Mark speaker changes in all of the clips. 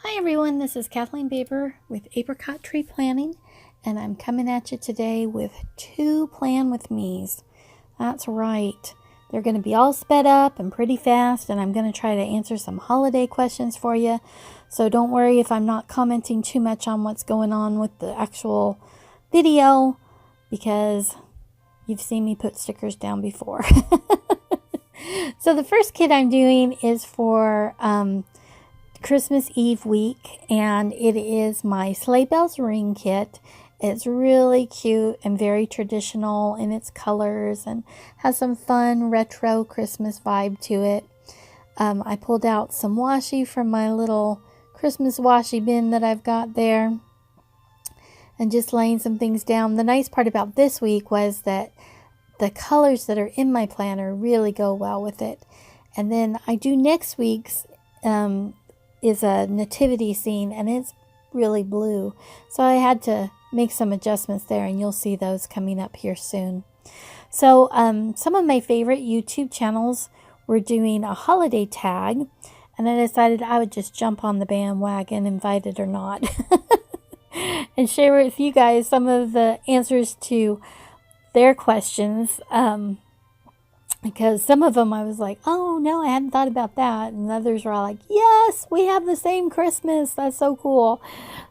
Speaker 1: Hi everyone, this is Kathleen Baber with Apricot Tree Planning, and I'm coming at you today with 2 Plan With Me's. That's right, they're going to be all sped up and pretty fast, and I'm going to try to answer some holiday questions for you. So don't worry if I'm not commenting too much on what's going on with the actual video, because you've seen me put stickers down before. So the first kit I'm doing is for Christmas Eve week, and it is my Sleigh Bells ring kit. It's really cute and very traditional in its colors and has some fun retro Christmas vibe to it. I pulled out some washi from my little Christmas washi bin that I've got there and just laying some things down. The nice part about this week was that the colors that are in my planner really go well with it. And then I do next week's is a nativity scene, and it's really blue, so I had to make some adjustments there, and you'll see those coming up here soon. So some of my favorite YouTube channels were doing a holiday tag, and I decided I would just jump on the bandwagon, invited or not, and share with you guys some of the answers to their questions. Because some of them I was like, oh no, I hadn't thought about that. And others were all like, yes, we have the same Christmas. That's so cool.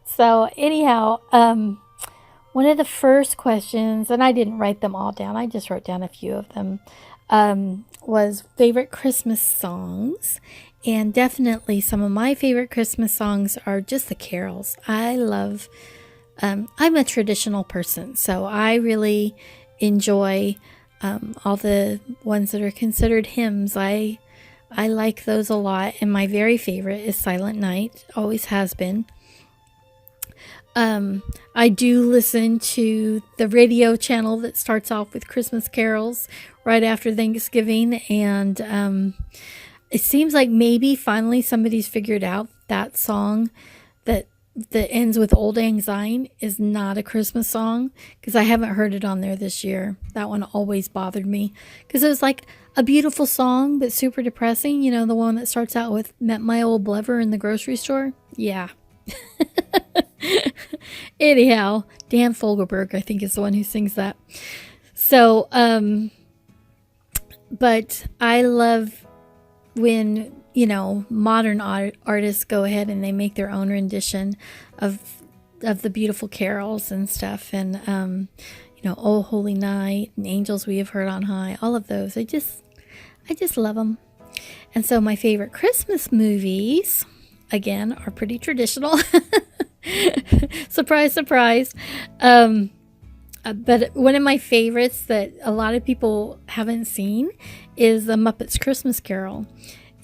Speaker 1: So anyhow, one of the first questions, and I didn't write them all down, I just wrote down a few of them, was favorite Christmas songs. And definitely some of my favorite Christmas songs are just the carols. I love, I'm a traditional person, so I really enjoy all the ones that are considered hymns. I like those a lot, and my very favorite is Silent Night, always has been. I do listen to the radio channel that starts off with Christmas carols right after Thanksgiving, and it seems like maybe finally somebody's figured out that song that ends with Old Lang Syne is not a Christmas song, because I haven't heard it on there this year. That one always bothered me, because it was like a beautiful song but super depressing. You know, the one that starts out with "Met my old lover in the grocery store." Yeah. Anyhow, Dan Fogelberg, I think, is the one who sings that. So, but I love when, you know, modern artists go ahead and they make their own rendition of the beautiful carols and stuff, and you know, "Oh Holy Night" and "Angels We Have Heard on High," all of those. I just love them. And so my favorite Christmas movies, again, are pretty traditional. Surprise, surprise. But one of my favorites that a lot of people haven't seen is The Muppets Christmas Carol.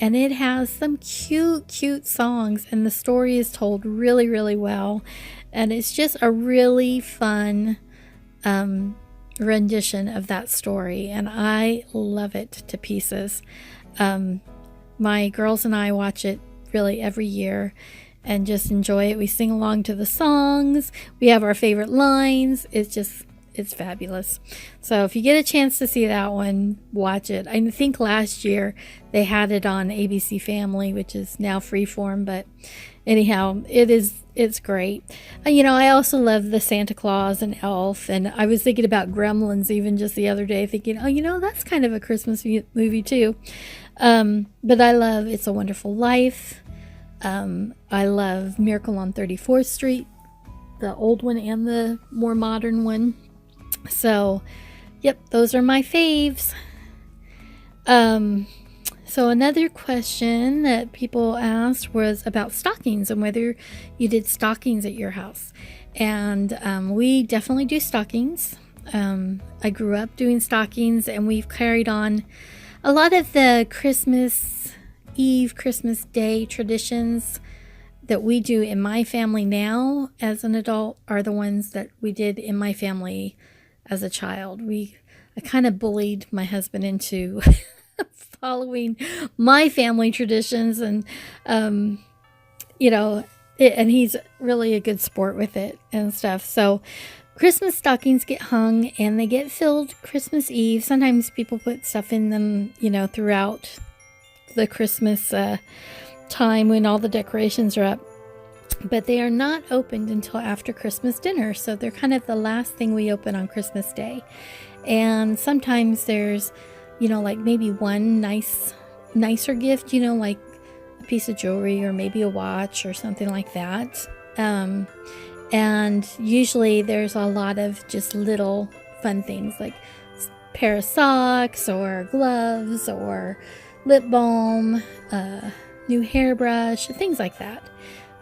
Speaker 1: And it has some cute songs, and the story is told really, really well. And it's just a really fun rendition of that story, and I love it to pieces. My girls and I watch it really every year and just enjoy it. We sing along to the songs. We have our favorite lines. It's fabulous. So if you get a chance to see that one, watch it. I think last year they had it on ABC Family, which is now Freeform, but anyhow, it's great. You know, I also love the Santa Claus and Elf, and I was thinking about Gremlins even just the other day, thinking, oh, you know, that's kind of a Christmas movie too. But I love It's a Wonderful Life. I love Miracle on 34th Street, the old one and the more modern one. So, yep, those are my faves. So another question that people asked was about stockings and whether you did stockings at your house. And we definitely do stockings. I grew up doing stockings, and we've carried on a lot of the Christmas Eve, Christmas Day traditions that we do in my family now as an adult are the ones that we did in my family as a child. I kind of bullied my husband into following my family traditions, and you know, and he's really a good sport with it and stuff. So Christmas stockings get hung and they get filled Christmas Eve. Sometimes people put stuff in them, you know, throughout the Christmas time when all the decorations are up. but they are not opened until after Christmas dinner. So they're kind of the last thing we open on Christmas Day. And sometimes there's, like maybe one nicer gift, like a piece of jewelry or maybe a watch or something like that. And usually there's a lot of just little fun things like a pair of socks or gloves or lip balm, new hairbrush, things like that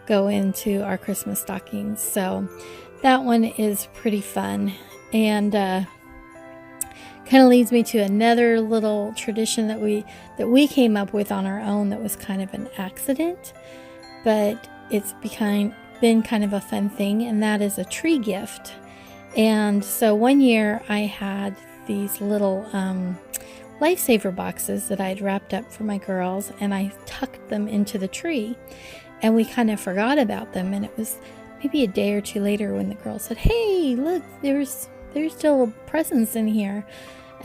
Speaker 1: go into our Christmas stockings. So that one is pretty fun. And kind of leads me to another little tradition that we came up with on our own that was kind of an accident, but it's been kind of a fun thing, and that is a tree gift. And so one year I had these little lifesaver boxes that I'd wrapped up for my girls, and I tucked them into the tree, and we kind of forgot about them. And it was maybe a day or two later when the girls said, "Hey, look, there's still presents in here."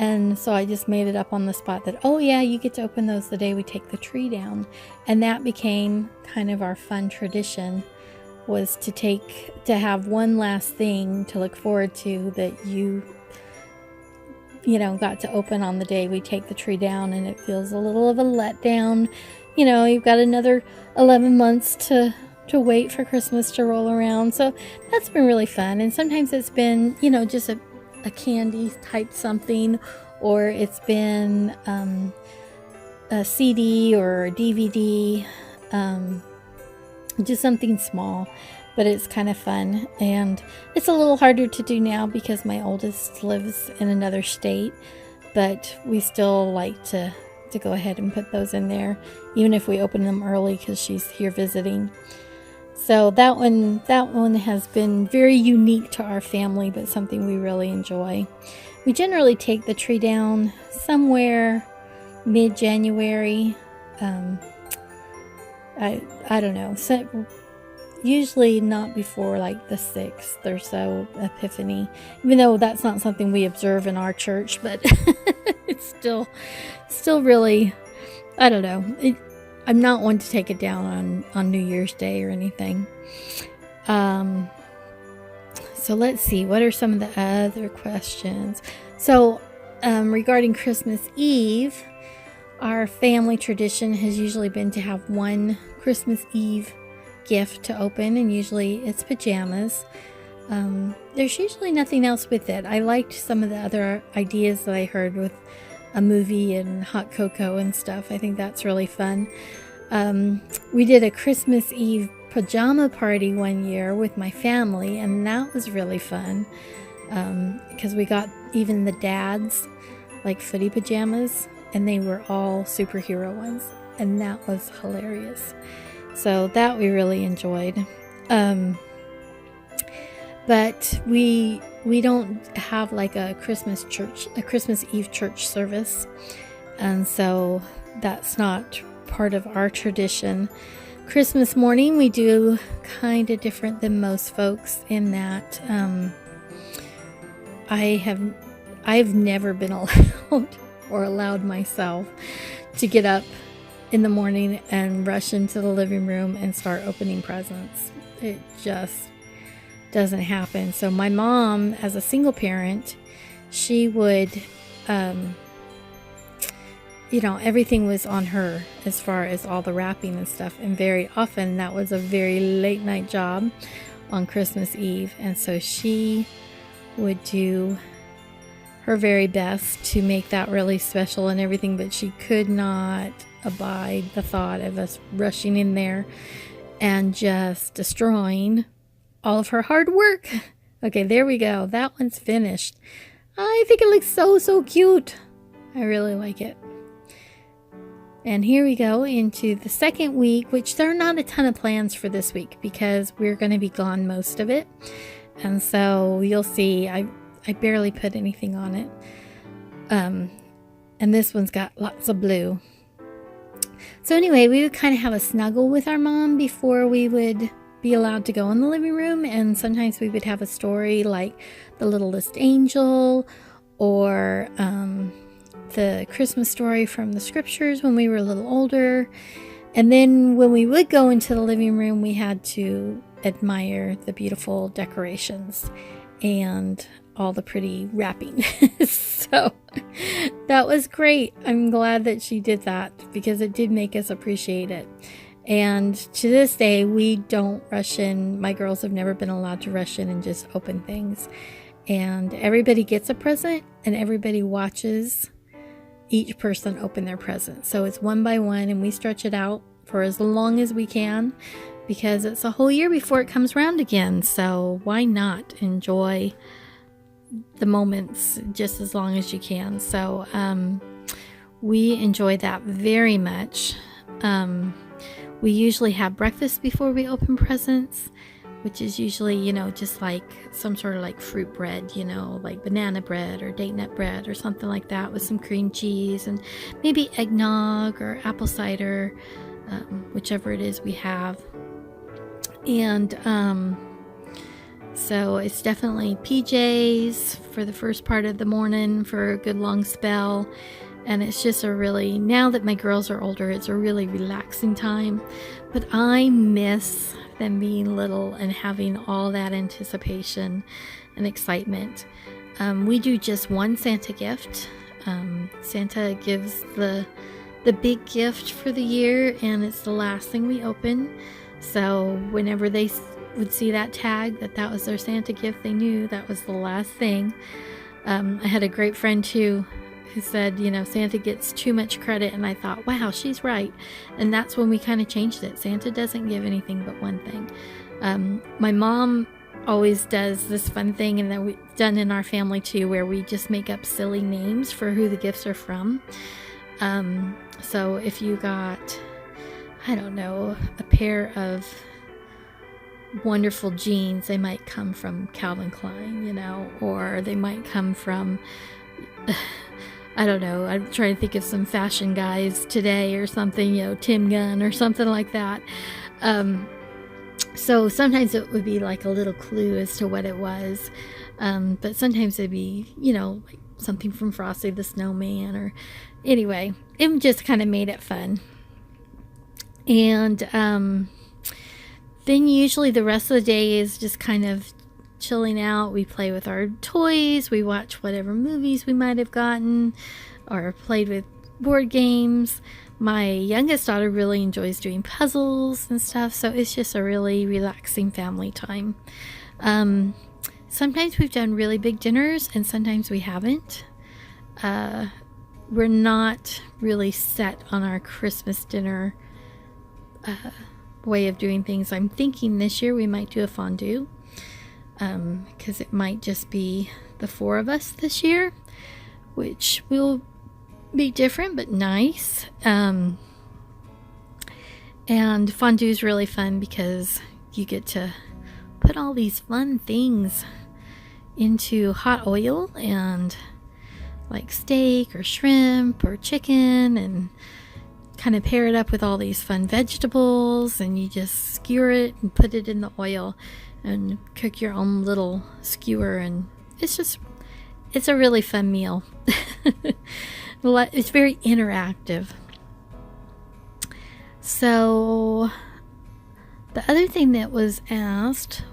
Speaker 1: And so I just made it up on the spot that, oh yeah, you get to open those the day we take the tree down. And that became kind of our fun tradition, was to have one last thing to look forward to that you got to open on the day we take the tree down. And it feels a little of a letdown. You've got another 11 months to wait for Christmas to roll around. So that's been really fun. And sometimes it's been, just a candy type something, or it's been a CD or a DVD, just something small, but it's kind of fun. And it's a little harder to do now because my oldest lives in another state, but we still like to go ahead and put those in there, even if we open them early because she's here visiting. So that one has been very unique to our family, but something we really enjoy. We generally take the tree down somewhere mid-January. I don't know. So usually not before like the 6th or so, Epiphany. Even though that's not something we observe in our church, but it's still really, I don't know. I'm not one to take it down on New Year's Day or anything. So let's see. What are some of the other questions? So regarding Christmas Eve, our family tradition has usually been to have one Christmas Eve gift to open, and usually it's pajamas. There's usually nothing else with it. I liked some of the other ideas that I heard with a movie and hot cocoa and stuff. I think that's really fun. We did a Christmas Eve pajama party one year with my family, and that was really fun because we got even the dads like footy pajamas, and they were all superhero ones, and that was hilarious. So that we really enjoyed. But we don't have like a Christmas Eve church service, and so that's not part of our tradition. Christmas morning we do kind of different than most folks in that I've never been allowed myself to get up in the morning and rush into the living room and start opening presents. It just doesn't happen. So my mom, as a single parent, she would everything was on her as far as all the wrapping and stuff, and very often that was a very late night job on Christmas Eve, and so she would do her very best to make that really special and everything, but she could not abide the thought of us rushing in there and just destroying all of her hard work. Okay, there we go. That one's finished. I think it looks so cute. I really like it. And here we go into the second week, which there are not a ton of plans for this week because we're going to be gone most of it. And so you'll see, I barely put anything on it. And this one's got lots of blue. So anyway, we would kind of have a snuggle with our mom before we would be allowed to go in the living room. And sometimes we would have a story like The Littlest Angel or the Christmas story from the scriptures when we were a little older. And then when we would go into the living room, we had to admire the beautiful decorations and all the pretty wrapping. So that was great. I'm glad that she did that because it did make us appreciate it. And to this day, we don't rush in. My girls have never been allowed to rush in and just open things. And everybody gets a present and everybody watches each person open their present. So it's one by one, and we stretch it out for as long as we can because it's a whole year before it comes around again. So why not enjoy the moments just as long as you can? So we enjoy that very much. We usually have breakfast before we open presents, which is usually, just like some sort of like fruit bread, like banana bread or date nut bread or something like that with some cream cheese and maybe eggnog or apple cider, whichever it is we have. And so it's definitely PJs for the first part of the morning for a good long spell. And it's just now that my girls are older, it's a really relaxing time. But I miss them being little and having all that anticipation and excitement. We do just one Santa gift. Santa gives the big gift for the year, and it's the last thing we open. So whenever they would see that tag that was their Santa gift, they knew that was the last thing. I had a great friend too who said, Santa gets too much credit, and I thought, wow, she's right. And that's when we kind of changed it. Santa doesn't give anything but one thing. My mom always does this fun thing, and that we've done in our family too, where we just make up silly names for who the gifts are from. So if you got, I don't know, a pair of wonderful jeans, they might come from Calvin Klein, or they might come from I don't know, I'm trying to think of some fashion guys today or something, Tim Gunn or something like that. So sometimes it would be like a little clue as to what it was. But sometimes it'd be, like something from Frosty the Snowman, or anyway, it just kind of made it fun. And then usually the rest of the day is just kind of chilling out. We play with our toys, we watch whatever movies we might have gotten, or played with board games. My youngest daughter really enjoys doing puzzles and stuff, so it's just a really relaxing family time. Sometimes we've done really big dinners, and sometimes we haven't. We're not really set on our Christmas dinner way of doing things. I'm thinking this year we might do a fondue, because it might just be the four of us this year, which will be different but nice. And fondue is really fun because you get to put all these fun things into hot oil, and like steak or shrimp or chicken, and kind of pair it up with all these fun vegetables, and you just skewer it and put it in the oil and cook your own little skewer, and it's a really fun meal. It's very interactive. So the other thing that was asked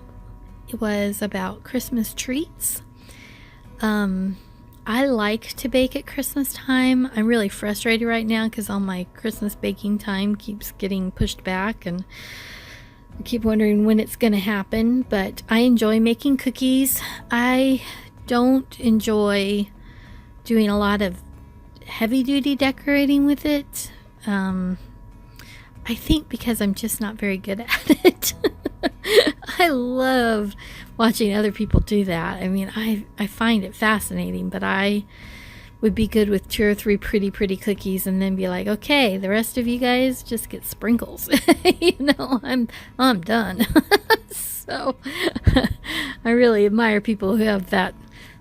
Speaker 1: was about Christmas treats. I like to bake at Christmas time. I'm really frustrated right now because all my Christmas baking time keeps getting pushed back, and I keep wondering when it's going to happen. But I enjoy making cookies. I don't enjoy doing a lot of heavy-duty decorating with it. I think because I'm just not very good at it. I love watching other people do that. I mean, I find it fascinating, but I would be good with 2 or 3 pretty cookies and then be like, okay, the rest of you guys just get sprinkles. I'm done. So I really admire people who have that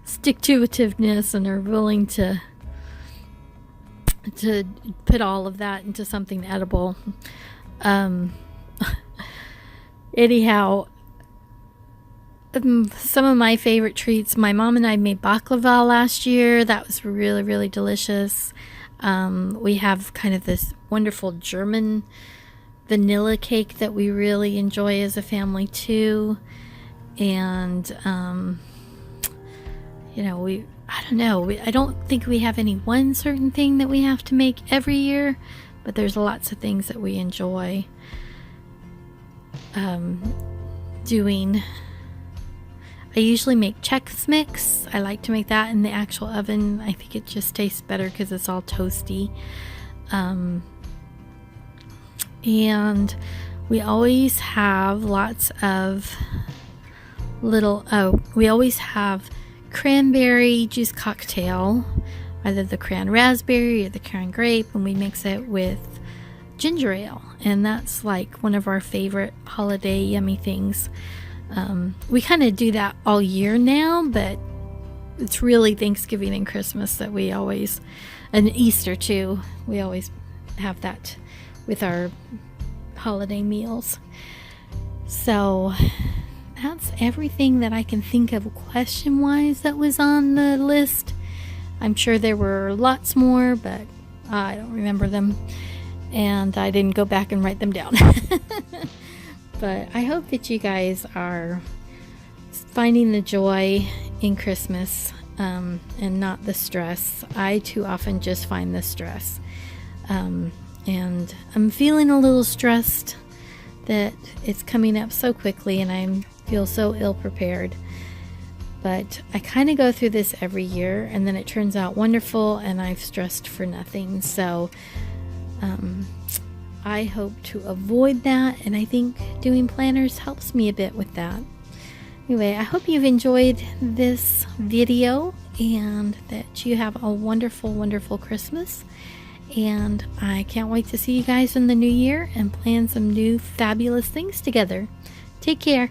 Speaker 1: stick-to-itiveness and are willing to put all of that into something edible. Anyhow, some of my favorite treats, my mom and I made baklava last year. That was really delicious. We have kind of this wonderful German vanilla cake that we really enjoy as a family too. And you know, I don't know, I don't think we have any one certain thing that we have to make every year, but there's lots of things that we enjoy doing. I usually make Chex Mix. I like to make that in the actual oven. I think it just tastes better because it's all toasty. And we always have lots of we always have cranberry juice cocktail, either the cran raspberry or the cran grape, and we mix it with ginger ale, and that's like one of our favorite holiday yummy things. We kind of do that all year now, but it's really Thanksgiving and Christmas that we always, and Easter too, we always have that with our holiday meals. So that's everything that I can think of question wise that was on the list. I'm sure there were lots more, but I don't remember them, and I didn't go back and write them down. But I hope that you guys are finding the joy in Christmas, and not the stress. I too often just find the stress, and I'm feeling a little stressed that it's coming up so quickly, and I feel so ill prepared. But I kind of go through this every year, and then it turns out wonderful, and I've stressed for nothing. So I hope to avoid that, and I think doing planners helps me a bit with that. Anyway, I hope you've enjoyed this video and that you have a wonderful, wonderful Christmas. And I can't wait to see you guys in the new year and plan some new fabulous things together. Take care.